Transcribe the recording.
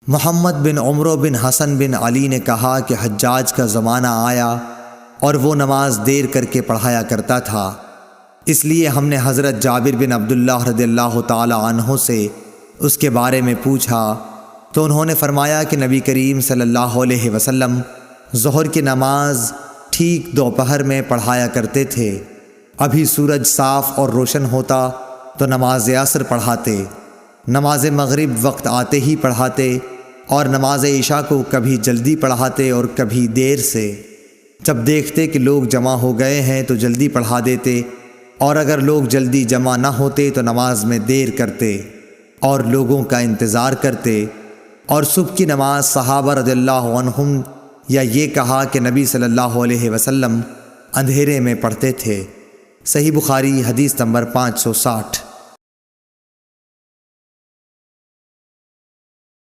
محمد بن عمرو بن حسن بن علی نے کہا کہ حجاج کا زمانہ آیا اور وہ نماز دیر کر کے پڑھایا کرتا تھا، اس لیے ہم نے حضرت جابر بن عبداللہ رضی اللہ تعالی عنہ سے اس کے بارے میں پوچھا تو انہوں نے فرمایا کہ نبی کریم صلی اللہ علیہ وسلم ظہر کی نماز ٹھیک دوپہر میں پڑھایا کرتے تھے، ابھی سورج صاف اور روشن ہوتا تو نماز عصر پڑھاتے، نماز مغرب وقت آتے ہی پڑھاتے اور نماز عشاء کو کبھی جلدی پڑھاتے اور کبھی دیر سے۔ جب دیکھتے کہ لوگ جمع ہو گئے ہیں تو جلدی پڑھا دیتے، اور اگر لوگ جلدی جمع نہ ہوتے تو نماز میں دیر کرتے اور لوگوں کا انتظار کرتے۔ اور صبح کی نماز صحابہ رضی اللہ عنہم یا یہ کہا کہ نبی صلی اللہ علیہ وسلم اندھیرے میں پڑھتے تھے۔ صحیح بخاری حدیث نمبر 560۔